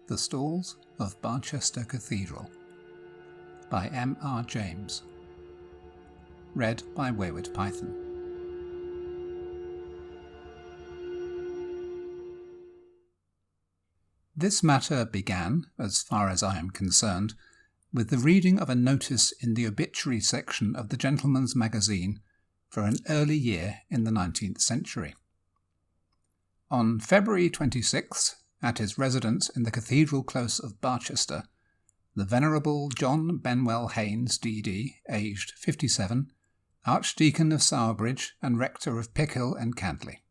The Stalls of Barchester Cathedral by M.R. James. Read by Wayward Python. This matter began, as far as I am concerned, with the reading of a notice in the obituary section of the Gentleman's Magazine for an early year in the 19th century. On February 26th, at his residence in the Cathedral Close of Barchester, the Venerable John Benwell Haynes, D.D., aged 57, Archdeacon of Stourbridge and Rector of Pickhill and Cantley.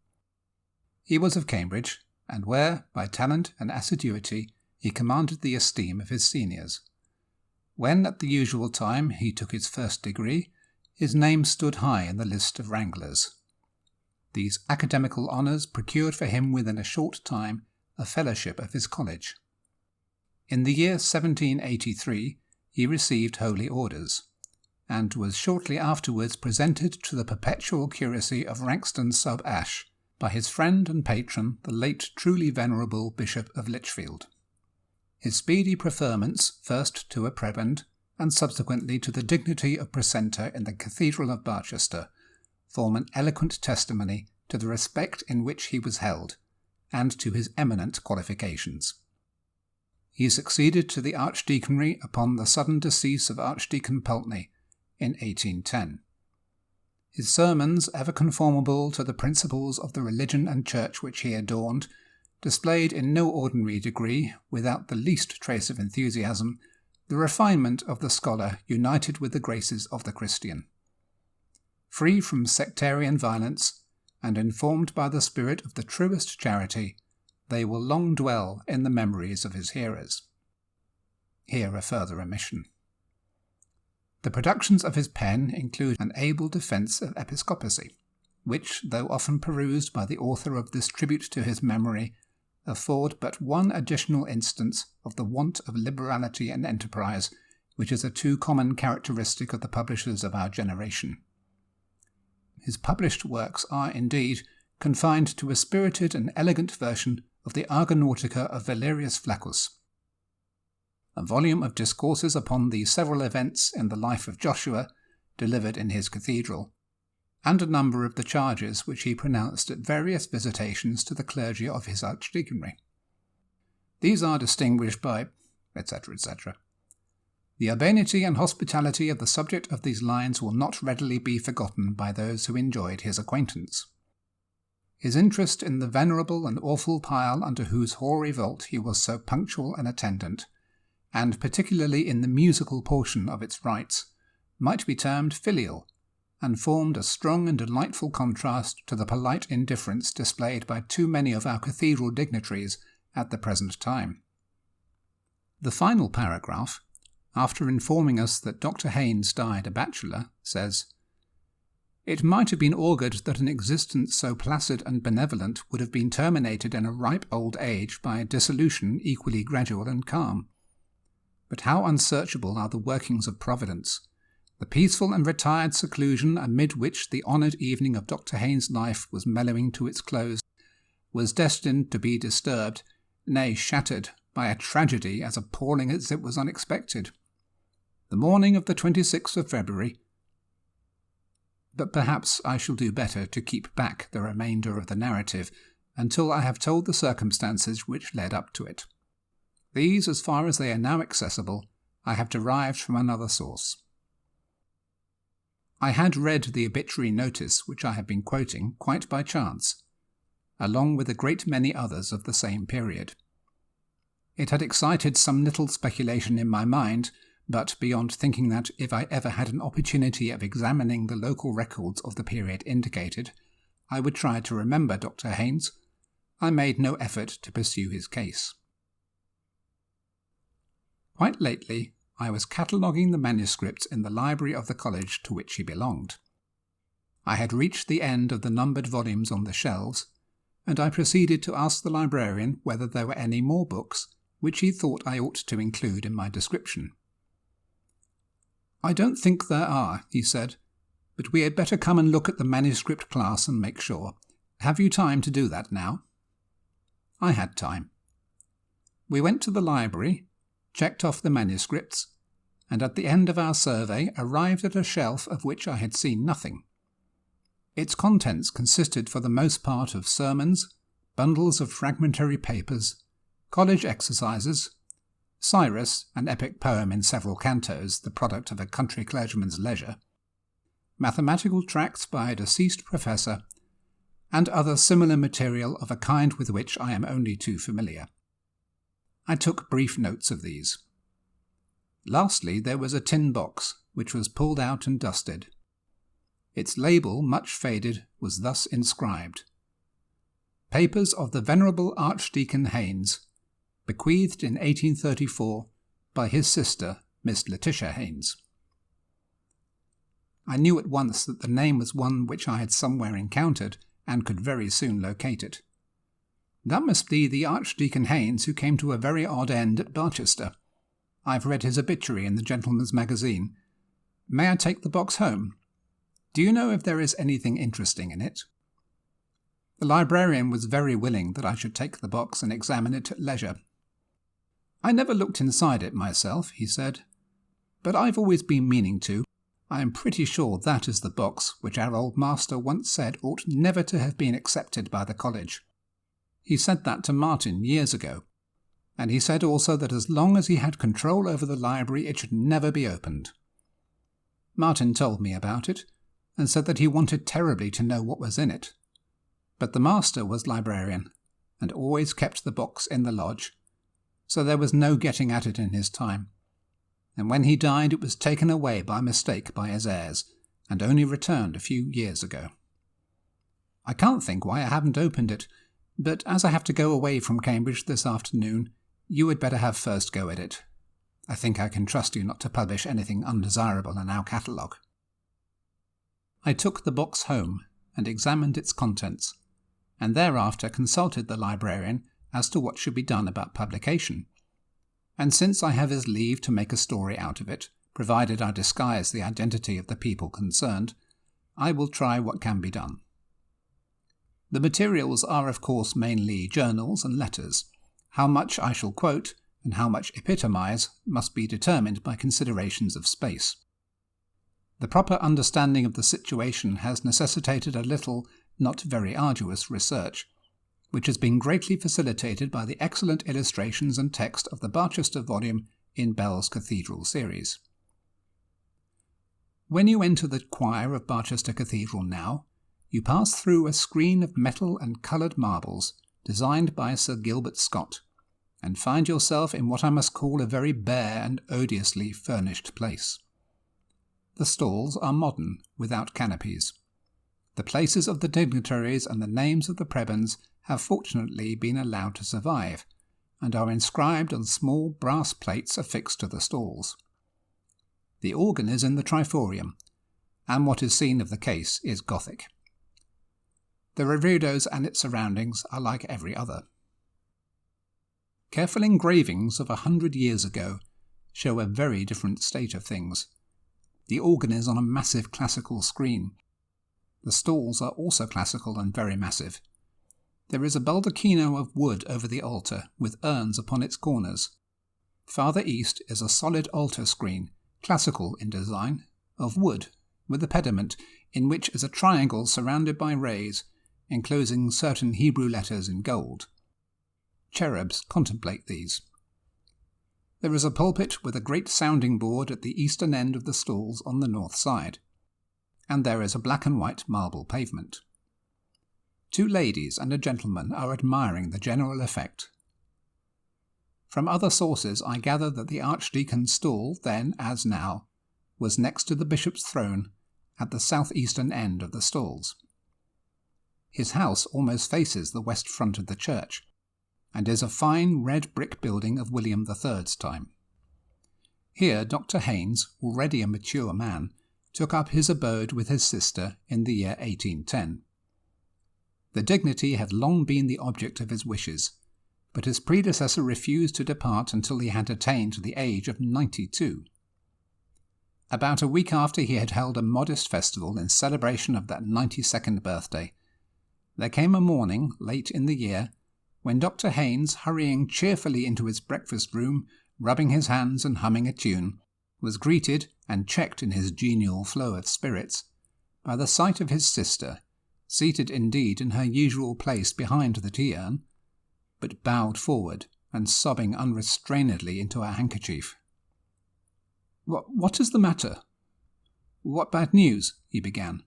He was of Cambridge, and where, by talent and assiduity, he commanded the esteem of his seniors. When at the usual time he took his first degree, his name stood high in the list of wranglers. These academical honours procured for him within a short time a fellowship of his college. In the year 1783 he received holy orders, and was shortly afterwards presented to the perpetual curacy of Ranxton sub Ash by his friend and patron, the late truly venerable Bishop of Lichfield. His speedy preferments first to a prebend, and subsequently to the dignity of precentor in the Cathedral of Barchester, form an eloquent testimony to the respect in which he was held, and to his eminent qualifications. He succeeded to the archdeaconry upon the sudden decease of Archdeacon Pulteney in 1810. His sermons, ever conformable to the principles of the religion and church which he adorned, displayed in no ordinary degree, without the least trace of enthusiasm, the refinement of the scholar united with the graces of the Christian. Free from sectarian violence, and informed by the spirit of the truest charity, they will long dwell in the memories of his hearers. Here a further omission. The productions of his pen include an able defence of episcopacy, which, though often perused by the author of this tribute to his memory, afford but one additional instance of the want of liberality and enterprise which is a too common characteristic of the publishers of our generation. His published works are, indeed, confined to a spirited and elegant version of the Argonautica of Valerius Flaccus, a volume of discourses upon the several events in the life of Joshua, delivered in his cathedral, and a number of the charges which he pronounced at various visitations to the clergy of his archdeaconry. These are distinguished by etc., etc. The urbanity and hospitality of the subject of these lines will not readily be forgotten by those who enjoyed his acquaintance. His interest in the venerable and awful pile under whose hoary vault he was so punctual an attendant, and particularly in the musical portion of its rites, might be termed filial, and formed a strong and delightful contrast to the polite indifference displayed by too many of our cathedral dignitaries at the present time. The final paragraph, after informing us that Dr. Haynes died a bachelor, says, "It might have been augured that an existence so placid and benevolent would have been terminated in a ripe old age by a dissolution equally gradual and calm. But how unsearchable are the workings of Providence! The peaceful and retired seclusion amid which the honoured evening of Dr. Haynes' life was mellowing to its close was destined to be disturbed, nay shattered, by a tragedy as appalling as it was unexpected. The morning of the 26th of February, but perhaps I shall do better to keep back the remainder of the narrative until I have told the circumstances which led up to it. These, as far as they are now accessible, I have derived from another source. I had read the obituary notice which I have been quoting quite by chance, along with a great many others of the same period. It had excited some little speculation in my mind, but beyond thinking that if I ever had an opportunity of examining the local records of the period indicated, I would try to remember Dr. Haynes, I made no effort to pursue his case. Quite lately, I was cataloguing the manuscripts in the library of the college to which he belonged. I had reached the end of the numbered volumes on the shelves, and I proceeded to ask the librarian whether there were any more books which he thought I ought to include in my description. "I don't think there are," he said, "but we had better come and look at the manuscript class and make sure. Have you time to do that now?" I had time. We went to the library, checked off the manuscripts, and at the end of our survey arrived at a shelf of which I had seen nothing. Its contents consisted for the most part of sermons, bundles of fragmentary papers, college exercises, Cyrus, an epic poem in several cantos, the product of a country clergyman's leisure, mathematical tracts by a deceased professor, and other similar material of a kind with which I am only too familiar. I took brief notes of these. Lastly, there was a tin box, which was pulled out and dusted. Its label, much faded, was thus inscribed: Papers of the Venerable Archdeacon Haynes, bequeathed in 1834 by his sister, Miss Letitia Haynes. I knew at once that the name was one which I had somewhere encountered, and could very soon locate it. That must be the Archdeacon Haynes who came to a very odd end at Barchester. I've read his obituary in the Gentleman's Magazine. May I take the box home? Do you know if there is anything interesting in it? The librarian was very willing that I should take the box and examine it at leisure. I never looked inside it myself, he said, but I've always been meaning to. I am pretty sure that is the box which our old master once said ought never to have been accepted by the college. He said that to Martin years ago, and he said also that as long as he had control over the library it should never be opened. Martin told me about it, and said that he wanted terribly to know what was in it. But the master was librarian, and always kept the box in the lodge, so there was no getting at it in his time. And when he died it was taken away by mistake by his heirs, and only returned a few years ago. I can't think why I haven't opened it, but as I have to go away from Cambridge this afternoon, you had better have first go at it. I think I can trust you not to publish anything undesirable in our catalogue. I took the box home and examined its contents, and thereafter consulted the librarian as to what should be done about publication. And since I have his leave to make a story out of it, provided I disguise the identity of the people concerned, I will try what can be done. The materials are of course mainly journals and letters. How much I shall quote and how much epitomize must be determined by considerations of space. The proper understanding of the situation has necessitated a little, not very arduous research, which has been greatly facilitated by the excellent illustrations and text of the Barchester volume in Bell's Cathedral series. When you enter the choir of Barchester Cathedral now, you pass through a screen of metal and coloured marbles designed by Sir Gilbert Scott, and find yourself in what I must call a very bare and odiously furnished place. The stalls are modern, without canopies. The places of the dignitaries and the names of the prebends have fortunately been allowed to survive, and are inscribed on small brass plates affixed to the stalls. The organ is in the triforium, and what is seen of the case is Gothic. The reredos and its surroundings are like every other. Careful engravings of 100 years ago show a very different state of things. The organ is on a massive classical screen. The stalls are also classical and very massive. There is a baldacchino of wood over the altar, with urns upon its corners. Farther east is a solid altar screen, classical in design, of wood, with a pediment, in which is a triangle surrounded by rays, enclosing certain Hebrew letters in gold. Cherubs contemplate these. There is a pulpit with a great sounding board at the eastern end of the stalls on the north side, and there is a black and white marble pavement. 2 ladies and a gentleman are admiring the general effect. From other sources I gather that the Archdeacon's stall, then as now, was next to the bishop's throne at the south-eastern end of the stalls. His house almost faces the west front of the church, and is a fine red brick building of William III's time. Here Dr. Haynes, already a mature man, took up his abode with his sister in the year 1810. The dignity had long been the object of his wishes, but his predecessor refused to depart until he had attained to the age of 92. About a week after he had held a modest festival in celebration of that 92nd birthday, there came a morning, late in the year, when Dr. Haynes, hurrying cheerfully into his breakfast room, rubbing his hands and humming a tune, was greeted and checked in his genial flow of spirits by the sight of his sister, seated indeed in her usual place behind the tea-urn, but bowed forward and sobbing unrestrainedly into her handkerchief. What is the matter? What bad news?" he began.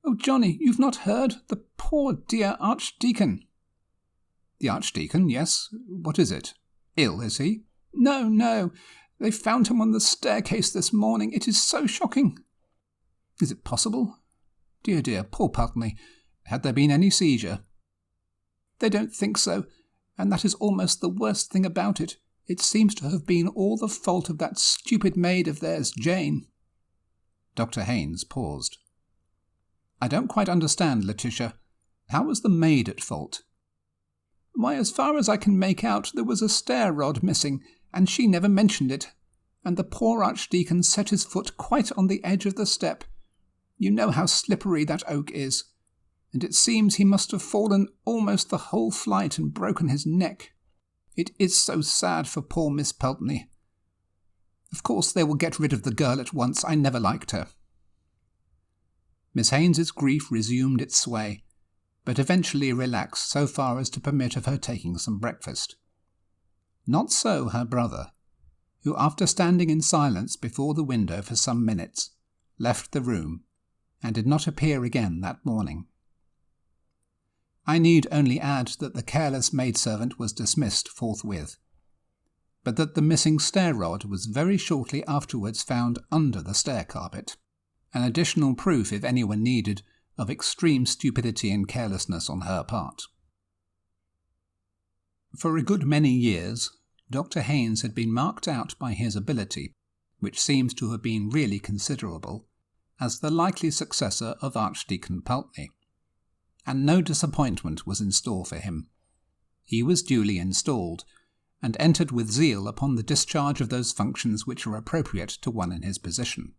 "Oh, Johnny, you've not heard? The poor dear Archdeacon." "The Archdeacon, yes. What is it? Ill, is he?" No. They found him on the staircase this morning. It is so shocking." "Is it possible? Dear, poor Pulteney. Had there been any seizure?" "They don't think so, and that is almost the worst thing about it. It seems to have been all the fault of that stupid maid of theirs, Jane." Dr. Haynes paused. "I don't quite understand, Letitia. How was the maid at fault?" "Why, as far as I can make out, there was a stair rod missing, and she never mentioned it, and the poor Archdeacon set his foot quite on the edge of the step. You know how slippery that oak is, and it seems he must have fallen almost the whole flight and broken his neck. It is so sad for poor Miss Pulteney. Of course they will get rid of the girl at once. I never liked her." Miss Haynes's grief resumed its sway, but eventually relaxed so far as to permit of her taking some breakfast. Not so her brother, who, after standing in silence before the window for some minutes, left the room, and did not appear again that morning. I need only add that the careless maidservant was dismissed forthwith, but that the missing stair-rod was very shortly afterwards found under the stair-carpet, an additional proof, if any were needed, of extreme stupidity and carelessness on her part. For a good many years, Dr. Haynes had been marked out by his ability, which seems to have been really considerable, as the likely successor of Archdeacon Pulteney, and no disappointment was in store for him. He was duly installed, and entered with zeal upon the discharge of those functions which are appropriate to one in his position.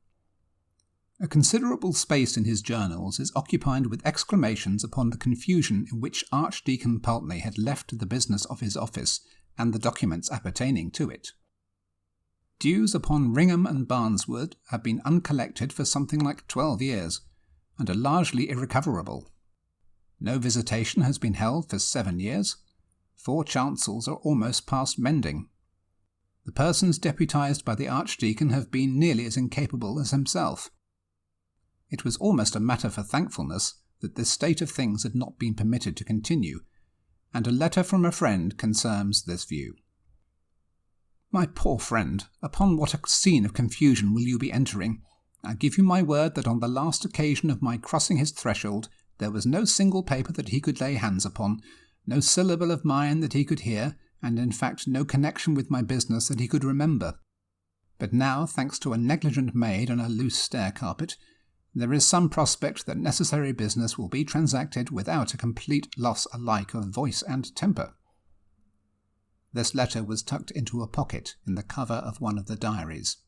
A considerable space in his journals is occupied with exclamations upon the confusion in which Archdeacon Pulteney had left the business of his office and the documents appertaining to it. Dues upon Ringham and Barneswood have been uncollected for something like 12 years, and are largely irrecoverable. No visitation has been held for 7 years. 4 chancels are almost past mending. The persons deputized by the Archdeacon have been nearly as incapable as himself. It was almost a matter for thankfulness that this state of things had not been permitted to continue, and a letter from a friend confirms this view. "My poor friend, upon what a scene of confusion will you be entering! I give you my word that on the last occasion of my crossing his threshold there was no single paper that he could lay hands upon, no syllable of mine that he could hear, and in fact no connection with my business that he could remember. But now, thanks to a negligent maid and a loose stair-carpet, there is some prospect that necessary business will be transacted without a complete loss alike of voice and temper." This letter was tucked into a pocket in the cover of one of the diaries.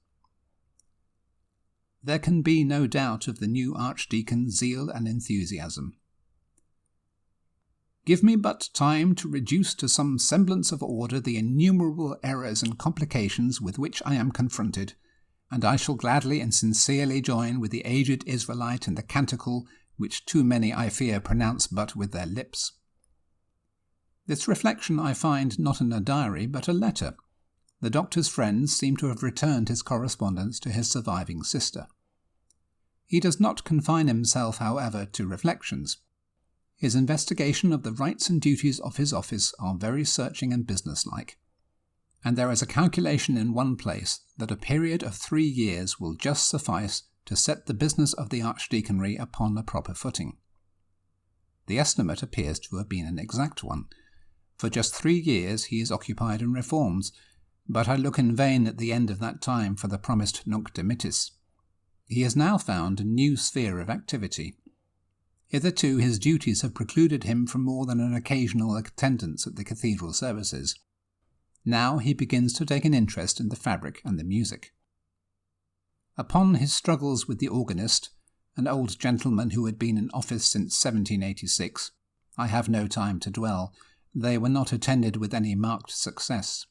There can be no doubt of the new Archdeacon's zeal and enthusiasm. "Give me but time to reduce to some semblance of order the innumerable errors and complications with which I am confronted, and I shall gladly and sincerely join with the aged Israelite in the canticle which too many, I fear, pronounce but with their lips." This reflection I find not in a diary but a letter. The doctor's friends seem to have returned his correspondence to his surviving sister. He does not confine himself, however, to reflections. His investigation of the rights and duties of his office are very searching and businesslike, and there is a calculation in one place that a period of 3 years will just suffice to set the business of the Archdeaconry upon a proper footing. The estimate appears to have been an exact one. For just 3 years he is occupied in reforms, but I look in vain at the end of that time for the promised nunc dimittis. He has now found a new sphere of activity. Hitherto his duties have precluded him from more than an occasional attendance at the cathedral services. Now he begins to take an interest in the fabric and the music. Upon his struggles with the organist, an old gentleman who had been in office since 1786, I have no time to dwell, they were not attended with any marked success.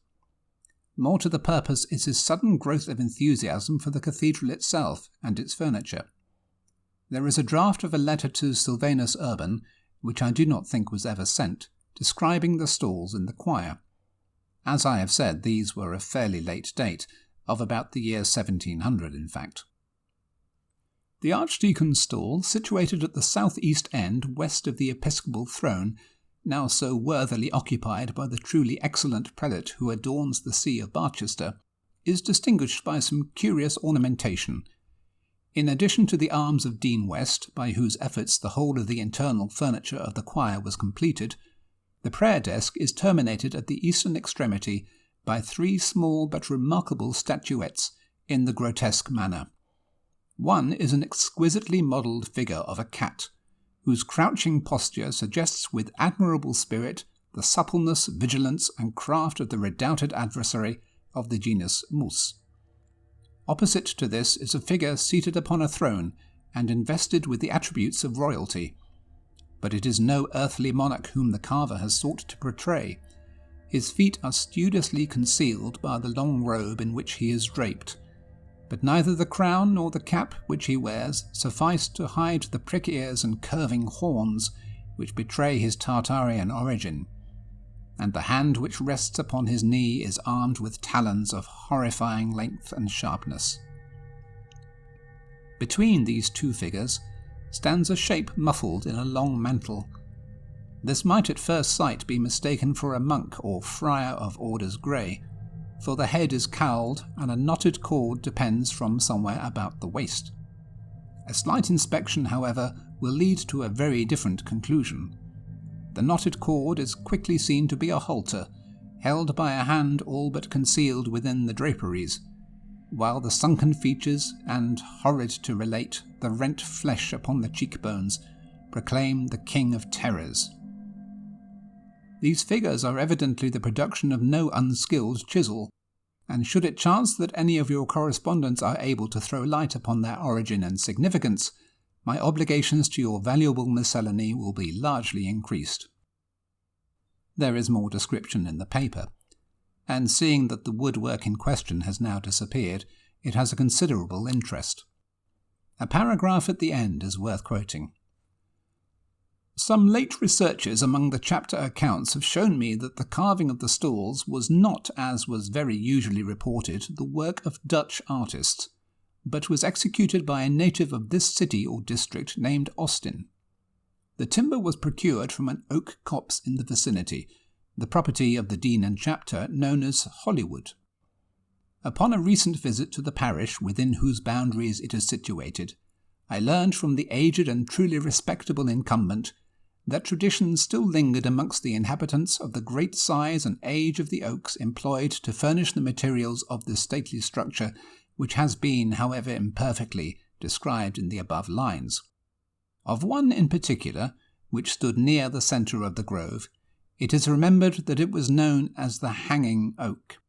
More to the purpose is his sudden growth of enthusiasm for the cathedral itself and its furniture. There is a draft of a letter to Sylvanus Urban, which I do not think was ever sent, describing the stalls in the choir. As I have said, these were of fairly late date, of about the year 1700 in fact. The Archdeacon's stall, situated at the south-east end west of the episcopal throne, now so worthily occupied by the truly excellent prelate who adorns the See of Barchester, is distinguished by some curious ornamentation. In addition to the arms of Dean West, by whose efforts the whole of the internal furniture of the choir was completed, the prayer desk is terminated at the eastern extremity by 3 small but remarkable statuettes in the grotesque manner. One is an exquisitely modelled figure of a cat, whose crouching posture suggests with admirable spirit the suppleness, vigilance, and craft of the redoubted adversary of the genus Mus. Opposite to this is a figure seated upon a throne and invested with the attributes of royalty. But it is no earthly monarch whom the carver has sought to portray. His feet are studiously concealed by the long robe in which he is draped, but neither the crown nor the cap which he wears suffice to hide the prick ears and curving horns which betray his Tartarian origin, and the hand which rests upon his knee is armed with talons of horrifying length and sharpness. Between these 2 figures stands a shape muffled in a long mantle. This might at first sight be mistaken for a monk or friar of orders grey, for the head is cowled and a knotted cord depends from somewhere about the waist. A slight inspection, however, will lead to a very different conclusion. The knotted cord is quickly seen to be a halter, held by a hand all but concealed within the draperies, while the sunken features and, horrid to relate, the rent flesh upon the cheekbones proclaim the King of Terrors. These figures are evidently the production of no unskilled chisel, and should it chance that any of your correspondents are able to throw light upon their origin and significance, my obligations to your valuable miscellany will be largely increased. There is more description in the paper, and seeing that the woodwork in question has now disappeared, it has a considerable interest. A paragraph at the end is worth quoting. Some late researches among the chapter accounts have shown me that the carving of the stalls was not, as was very usually reported, the work of Dutch artists, but was executed by a native of this city or district named Austin. The timber was procured from an oak copse in the vicinity, the property of the dean and chapter, known as Hollywood. Upon a recent visit to the parish within whose boundaries it is situated, I learned from the aged and truly respectable incumbent that traditions still lingered amongst the inhabitants of the great size and age of the oaks employed to furnish the materials of this stately structure, which has been, however imperfectly, described in the above lines. Of one in particular, which stood near the centre of the grove, it is remembered that it was known as the Hanging Oak.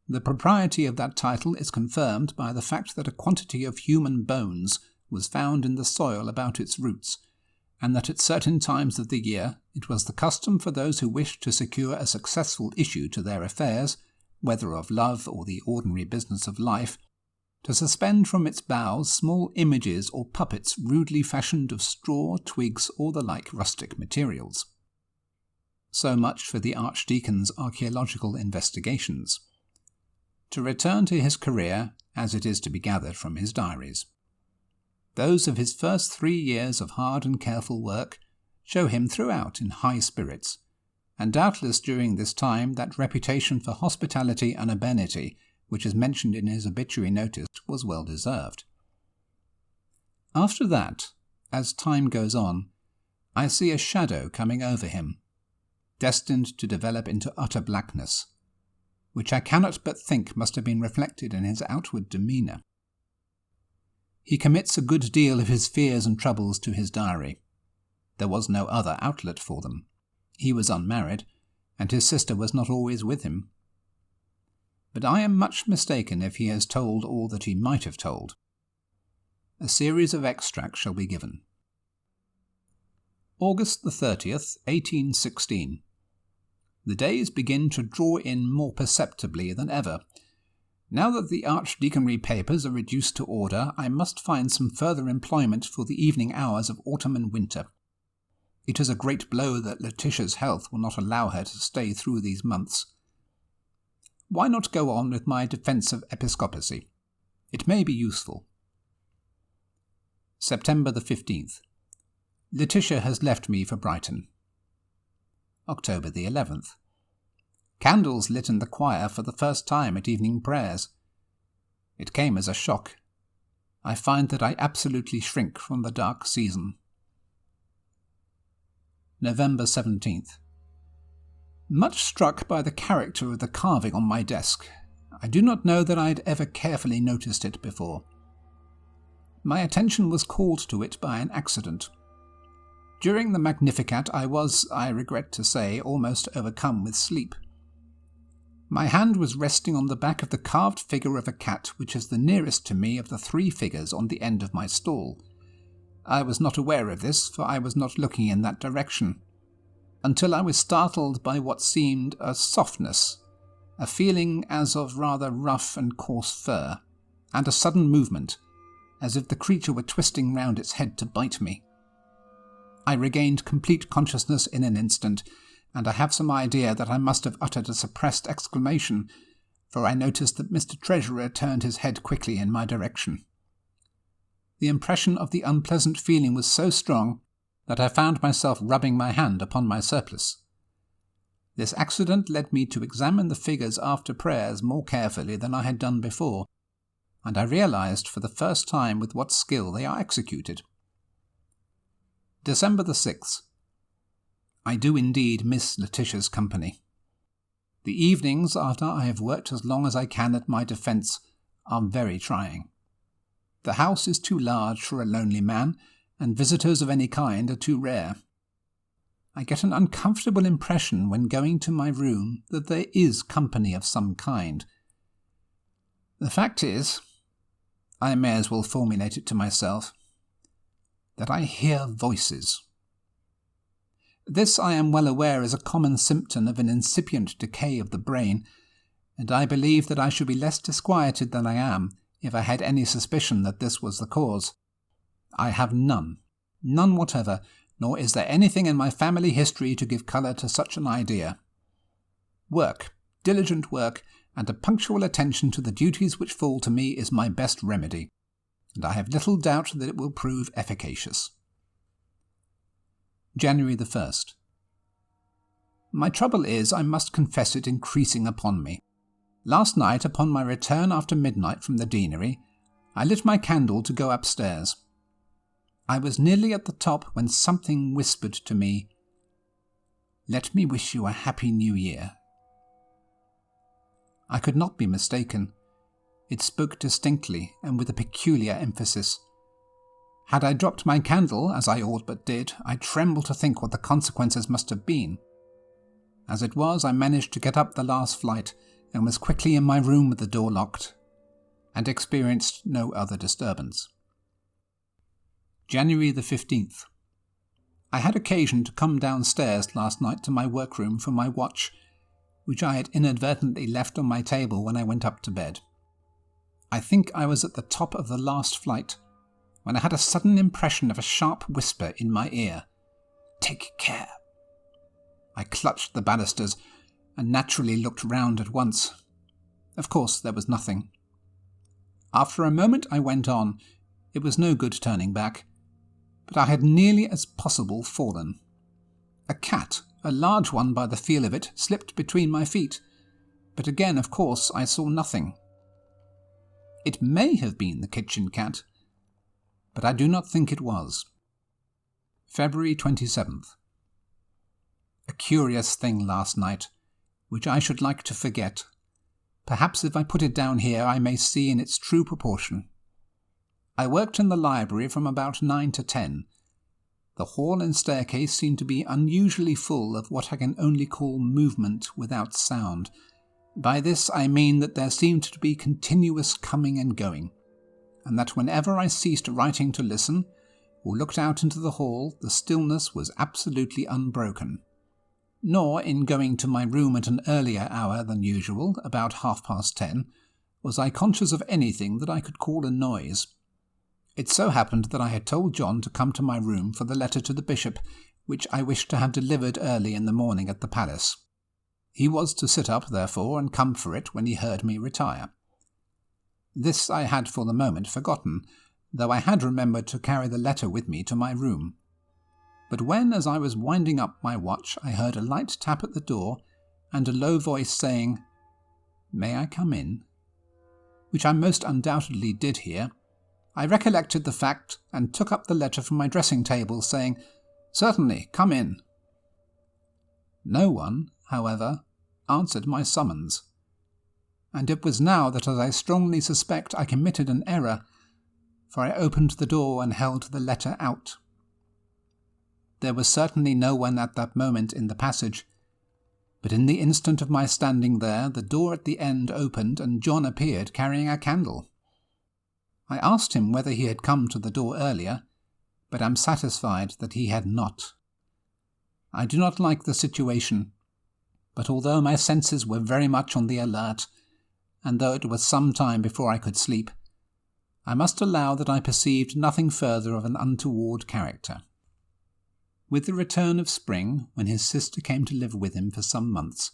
The propriety of that title is confirmed by the fact that a quantity of human bones was found in the soil about its roots, and that at certain times of the year it was the custom for those who wished to secure a successful issue to their affairs, whether of love or the ordinary business of life, to suspend from its boughs small images or puppets rudely fashioned of straw, twigs, or the like rustic materials. So much for the Archdeacon's archaeological investigations. To return to his career, as it is to be gathered from his diaries. Those of his first 3 years of hard and careful work show him throughout in high spirits, and doubtless during this time that reputation for hospitality and urbanity which is mentioned in his obituary notice was well deserved. After that, as time goes on, I see a shadow coming over him, destined to develop into utter blackness, which I cannot but think must have been reflected in his outward demeanour. He commits a good deal of his fears and troubles to his diary. There was no other outlet for them. He was unmarried, and his sister was not always with him. But I am much mistaken if he has told all that he might have told. A series of extracts shall be given. August the 30th, 1816. The days begin to draw in more perceptibly than ever. Now that the archdeaconry papers are reduced to order, I must find some further employment for the evening hours of autumn and winter. It is a great blow that Letitia's health will not allow her to stay through these months. Why not go on with my defence of episcopacy? It may be useful. September the 15th. Letitia has left me for Brighton. October the 11th. Candles lit in the choir for the first time at evening prayers. It came as a shock. I find that I absolutely shrink from the dark season. November 17th. Much struck by the character of the carving on my desk. I do not know that I had ever carefully noticed it before. My attention was called to it by an accident. During the Magnificat I was, I regret to say, almost overcome with sleep. My hand was resting on the back of the carved figure of a cat which is the nearest to me of the three figures on the end of my stall. I was not aware of this, for I was not looking in that direction, until I was startled by what seemed a softness, a feeling as of rather rough and coarse fur, and a sudden movement, as if the creature were twisting round its head to bite me. I regained complete consciousness in an instant, and I have some idea that I must have uttered a suppressed exclamation, for I noticed that Mr. Treasurer turned his head quickly in my direction. The impression of the unpleasant feeling was so strong that I found myself rubbing my hand upon my surplice. This accident led me to examine the figures after prayers more carefully than I had done before, and I realized for the first time with what skill they are executed. December the 6th. I do indeed miss Letitia's company. The evenings after I have worked as long as I can at my defence are very trying. The house is too large for a lonely man, and visitors of any kind are too rare. I get an uncomfortable impression when going to my room that there is company of some kind. The fact is, I may as well formulate it to myself, that I hear voices. This, I am well aware, is a common symptom of an incipient decay of the brain, and I believe that I should be less disquieted than I am if I had any suspicion that this was the cause. I have none whatever, nor is there anything in my family history to give colour to such an idea. Work, diligent work, and a punctual attention to the duties which fall to me is my best remedy, and I have little doubt that it will prove efficacious. January the 1st. My trouble is, I must confess it, increasing upon me. Last night, upon my return after midnight from the deanery, I lit my candle to go upstairs. I was nearly at the top when something whispered to me, "Let me wish you a happy New Year." I could not be mistaken. It spoke distinctly and with a peculiar emphasis. Had I dropped my candle, as I all but did, I tremble to think what the consequences must have been. As it was, I managed to get up the last flight, and was quickly in my room with the door locked, and experienced no other disturbance. January the 15th. I had occasion to come downstairs last night to my workroom for my watch, which I had inadvertently left on my table when I went up to bed. I think I was at the top of the last flight, when I had a sudden impression of a sharp whisper in my ear. "Take care." I clutched the balusters, and naturally looked round at once. Of course there was nothing. After a moment I went on. It was no good turning back, but I had nearly as possible fallen. A cat, a large one by the feel of it, slipped between my feet, but again, of course, I saw nothing. It may have been the kitchen cat, but I do not think it was. February 27th. A curious thing last night, which I should like to forget. Perhaps if I put it down here I may see in its true proportion. I worked in the library from about 9 to 10. The hall and staircase seemed to be unusually full of what I can only call movement without sound. By this I mean that there seemed to be continuous coming and going, and that whenever I ceased writing to listen, or looked out into the hall, the stillness was absolutely unbroken. nor in going to my room at an earlier hour than usual, about 10:30, was I conscious of anything that I could call a noise. It so happened that I had told John to come to my room for the letter to the bishop, which I wished to have delivered early in the morning at the palace. He was to sit up, therefore, and come for it when he heard me retire. This I had for the moment forgotten, though I had remembered to carry the letter with me to my room. But when, as I was winding up my watch, I heard a light tap at the door, and a low voice saying, "May I come in?" which I most undoubtedly did hear, I recollected the fact and took up the letter from my dressing-table, saying, "Certainly, come in." No one, however, answered my summons, and it was now that, as I strongly suspect, I committed an error, for I opened the door and held the letter out. There was certainly no one at that moment in the passage, but in the instant of my standing there, the door at the end opened and John appeared carrying a candle. I asked him whether he had come to the door earlier, but am satisfied that he had not. I do not like the situation, but although my senses were very much on the alert, and though it was some time before I could sleep, I must allow that I perceived nothing further of an untoward character. With the return of spring, when his sister came to live with him for some months,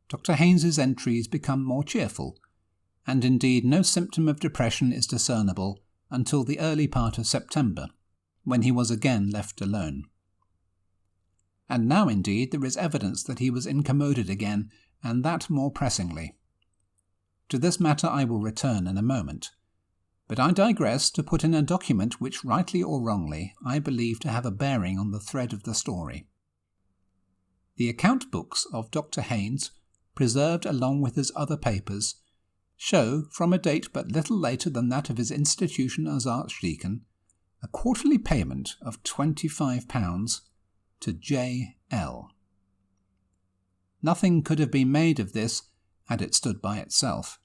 Dr. Haynes's entries become more cheerful, and indeed no symptom of depression is discernible until the early part of September, when he was again left alone. And now indeed there is evidence that he was incommoded again, and that more pressingly. To this matter I will return in a moment, but I digress to put in a document which, rightly or wrongly, I believe to have a bearing on the thread of the story. The account books of Dr. Haynes, preserved along with his other papers, show, from a date but little later than that of his institution as Archdeacon, a quarterly payment of £25 to J.L. Nothing could have been made of this had it stood by itself,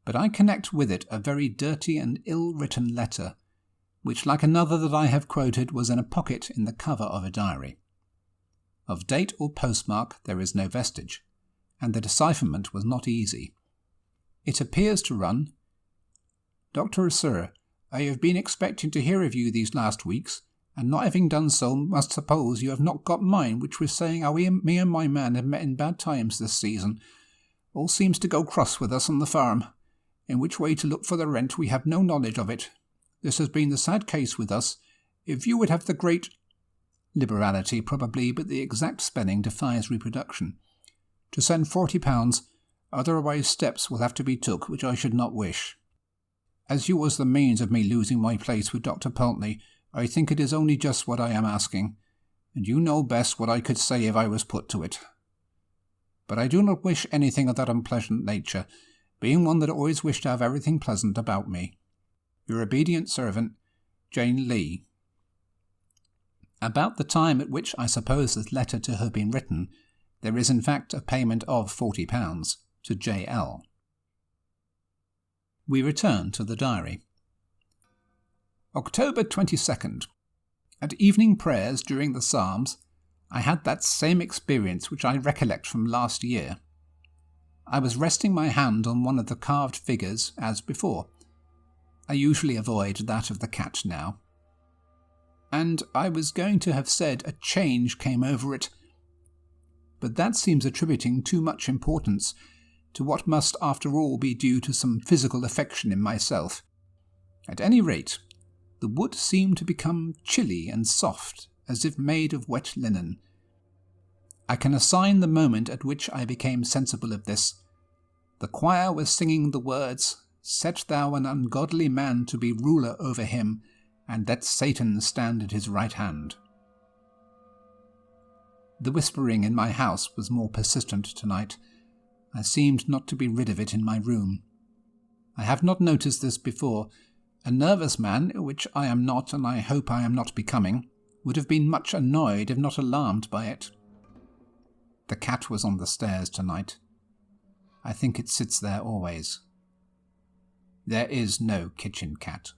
but I connect with it a very dirty and ill-written letter, which, like another that I have quoted, was in a pocket in the cover of a diary. Of date or postmark there is no vestige, and the decipherment was not easy. It appears to run, "Dr. Sir, I have been expecting to hear of you these last weeks, and not having done so, must suppose you have not got mine, which was saying how me and my man have met in bad times this season. All seems to go cross with us on the farm. In which way to look for the rent we have no knowledge of it. This has been the sad case with us. If you would have the great liberality, probably, but the exact spelling defies reproduction, to send £40, otherwise steps will have to be took which I should not wish. As you was the means of me losing my place with Dr. Pulteney, I think it is only just what I am asking, and you know best what I could say if I was put to it. But I do not wish anything of that unpleasant nature, being one that always wished to have everything pleasant about me. Your obedient servant, Jane Lee." About the time at which I suppose this letter to have been written, there is in fact a payment of £40 to J.L. We return to the diary. October 22nd. At evening prayers during the Psalms, I had that same experience which I recollect from last year. I was resting my hand on one of the carved figures, as before. I usually avoid that of the cat now. And I was going to have said a change came over it, but that seems attributing too much importance to what must after all be due to some physical affection in myself. At any rate, the wood seemed to become chilly and soft, as if made of wet linen. I can assign the moment at which I became sensible of this. The choir was singing the words, "Set thou an ungodly man to be ruler over him, and let Satan stand at his right hand." The whispering in my house was more persistent tonight. I seemed not to be rid of it in my room. I have not noticed this before. A nervous man, which I am not, and I hope I am not becoming, would have been much annoyed if not alarmed by it. The cat was on the stairs tonight. I think it sits there always. There is no kitchen cat.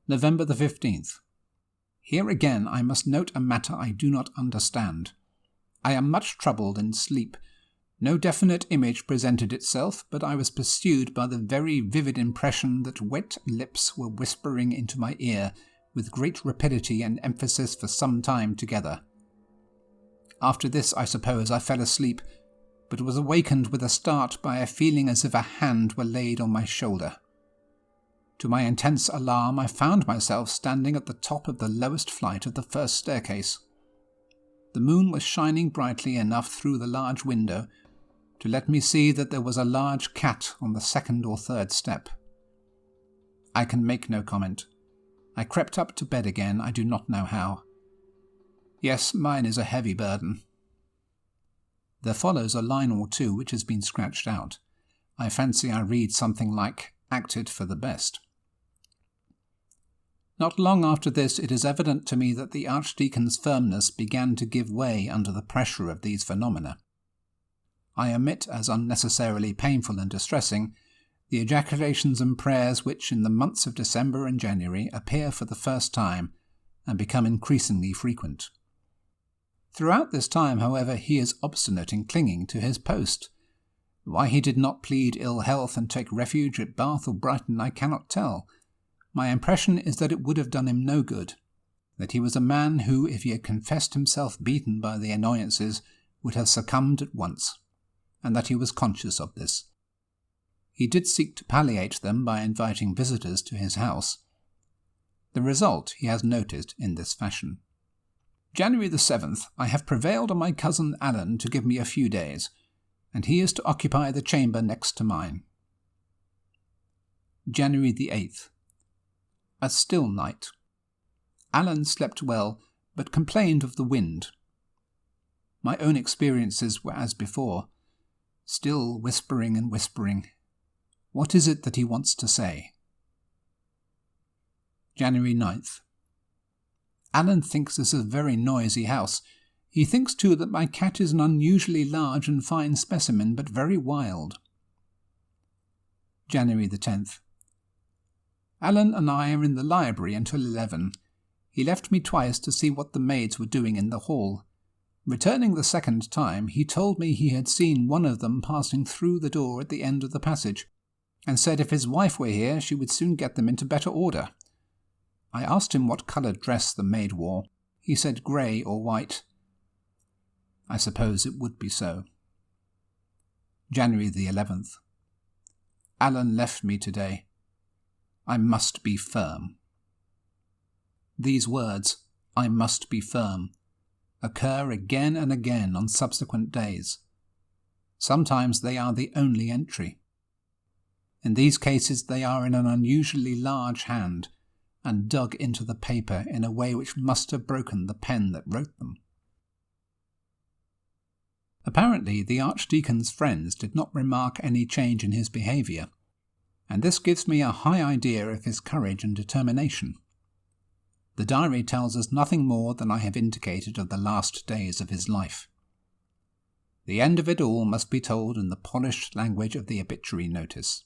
November the 15th. Here again I must note a matter I do not understand. I am much troubled in sleep. No definite image presented itself, but I was pursued by the very vivid impression that wet lips were whispering into my ear with great rapidity and emphasis for some time together. After this, I suppose, I fell asleep, but was awakened with a start by a feeling as if a hand were laid on my shoulder. To my intense alarm, I found myself standing at the top of the lowest flight of the first staircase. The moon was shining brightly enough through the large window to let me see that there was a large cat on the second or third step. I can make no comment. I crept up to bed again, I do not know how. Yes, mine is a heavy burden. There follows a line or two which has been scratched out. I fancy I read something like, "acted for the best." Not long after this, it is evident to me that the Archdeacon's firmness began to give way under the pressure of these phenomena. I omit, as unnecessarily painful and distressing, the ejaculations and prayers which in the months of December and January appear for the first time and become increasingly frequent. Throughout this time, however, he is obstinate in clinging to his post. Why he did not plead ill health and take refuge at Bath or Brighton I cannot tell. My impression is that it would have done him no good, that he was a man who, if he had confessed himself beaten by the annoyances, would have succumbed at once, and that he was conscious of this. He did seek to palliate them by inviting visitors to his house. The result he has noticed in this fashion. January the 7th, I have prevailed on my cousin Alan to give me a few days, and he is to occupy the chamber next to mine. January the 8th. A still night. Alan slept well, but complained of the wind. My own experiences were as before, still whispering and whispering. What is it that he wants to say? January 9th. Alan thinks this is a very noisy house. He thinks too that my cat is an unusually large and fine specimen, but very wild. January the 10th. Alan and I are in the library until 11. He left me twice to see what the maids were doing in the hall. Returning the second time, he told me he had seen one of them passing through the door at the end of the passage, and said if his wife were here she would soon get them into better order. I asked him what coloured dress the maid wore. He said grey or white. I suppose it would be so. January the 11th. Alan left me today. I must be firm. These words, I must be firm, occur again and again on subsequent days. Sometimes they are the only entry. In these cases they are in an unusually large hand, and dug into the paper in a way which must have broken the pen that wrote them. Apparently the Archdeacon's friends did not remark any change in his behaviour, and this gives me a high idea of his courage and determination. The diary tells us nothing more than I have indicated of the last days of his life. The end of it all must be told in the polished language of the obituary notice.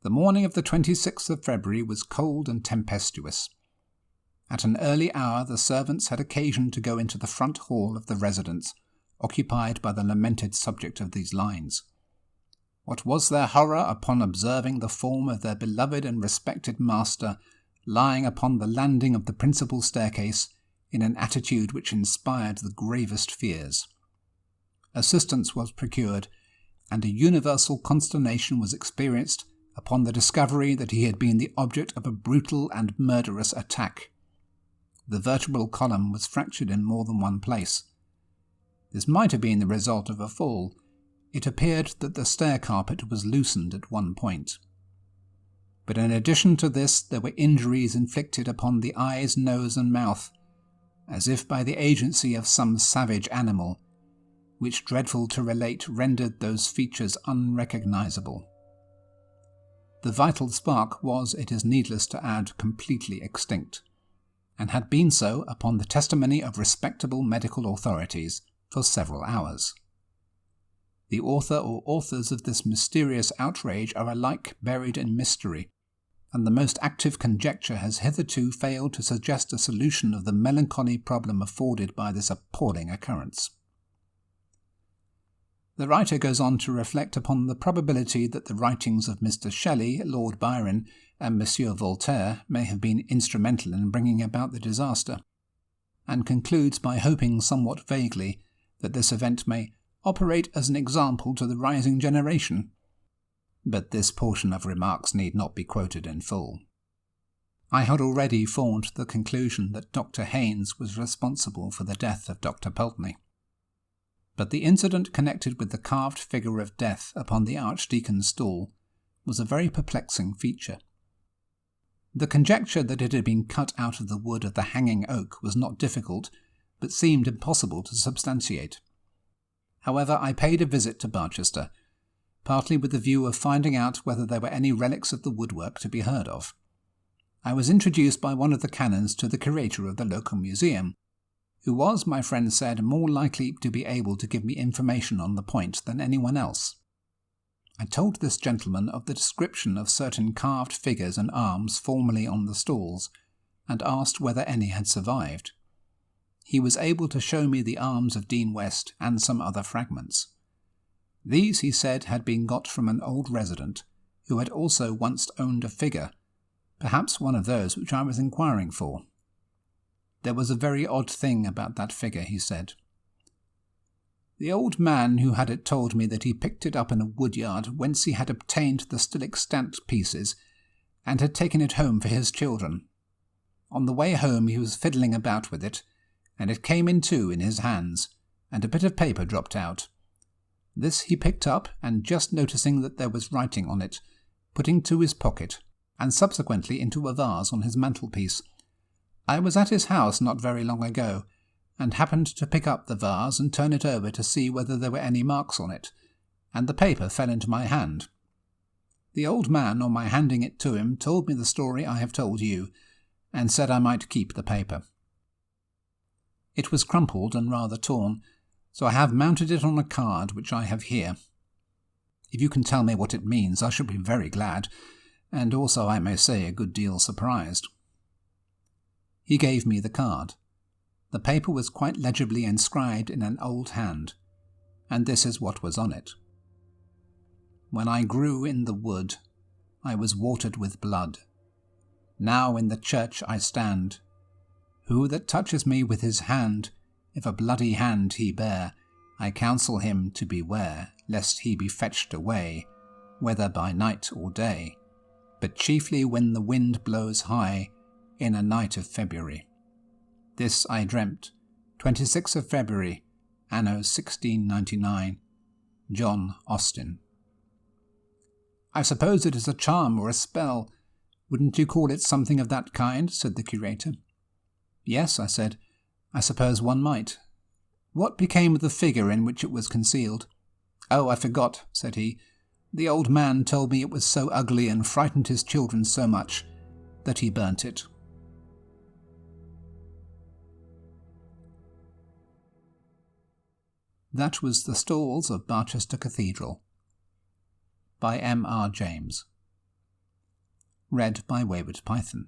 The morning of the 26th of February was cold and tempestuous. At an early hour the servants had occasion to go into the front hall of the residence, occupied by the lamented subject of these lines. What was their horror upon observing the form of their beloved and respected master lying upon the landing of the principal staircase in an attitude which inspired the gravest fears. Assistance was procured, and a universal consternation was experienced upon the discovery that he had been the object of a brutal and murderous attack. The vertebral column was fractured in more than one place. This might have been the result of a fall. It appeared that the stair carpet was loosened at one point. But in addition to this, there were injuries inflicted upon the eyes, nose, and mouth, as if by the agency of some savage animal, which, dreadful to relate, rendered those features unrecognizable. The vital spark was, it is needless to add, completely extinct, and had been so, upon the testimony of respectable medical authorities, for several hours. The author or authors of this mysterious outrage are alike buried in mystery, and the most active conjecture has hitherto failed to suggest a solution of the melancholy problem afforded by this appalling occurrence. The writer goes on to reflect upon the probability that the writings of Mr. Shelley, Lord Byron, and Monsieur Voltaire may have been instrumental in bringing about the disaster, and concludes by hoping somewhat vaguely that this event may operate as an example to the rising generation. But this portion of remarks need not be quoted in full. I had already formed the conclusion that Dr. Haynes was responsible for the death of Dr. Pulteney. But the incident connected with the carved figure of death upon the Archdeacon's stall was a very perplexing feature. The conjecture that it had been cut out of the wood of the hanging oak was not difficult, but seemed impossible to substantiate. However, I paid a visit to Barchester, partly with the view of finding out whether there were any relics of the woodwork to be heard of. I was introduced by one of the canons to the curator of the local museum, who was, my friend said, more likely to be able to give me information on the point than anyone else. I told this gentleman of the description of certain carved figures and arms formerly on the stalls, and asked whether any had survived. He was able to show me the arms of Dean West and some other fragments. These, he said, had been got from an old resident, who had also once owned a figure, perhaps one of those which I was inquiring for. There was a very odd thing about that figure, he said. The old man who had it told me that he picked it up in a woodyard whence he had obtained the still extant pieces, and had taken it home for his children. On the way home he was fiddling about with it, and it came in two in his hands, and a bit of paper dropped out. This he picked up, and just noticing that there was writing on it, put into his pocket, and subsequently into a vase on his mantelpiece. I was at his house not very long ago, and happened to pick up the vase and turn it over to see whether there were any marks on it, and the paper fell into my hand. The old man, on my handing it to him, told me the story I have told you, and said I might keep the paper. It was crumpled and rather torn, so I have mounted it on a card which I have here. If you can tell me what it means, I shall be very glad, and also, I may say, a good deal surprised. He gave me the card. The paper was quite legibly inscribed in an old hand, and this is what was on it. When I grew in the wood, I was watered with blood. Now in the church I stand. Who that touches me with his hand, if a bloody hand he bear, I counsel him to beware, lest he be fetched away, whether by night or day, but chiefly when the wind blows high, in a night of February. This I dreamt, 26th of February, anno 1699, John Austin. I suppose it is a charm or a spell. Wouldn't you call it something of that kind? Said the curator. Yes, I said. I suppose one might. What became of the figure in which it was concealed? Oh, I forgot, said he. The old man told me it was so ugly and frightened his children so much that he burnt it. That was The Stalls of Barchester Cathedral, by M. R. James. Read by Wayward Python.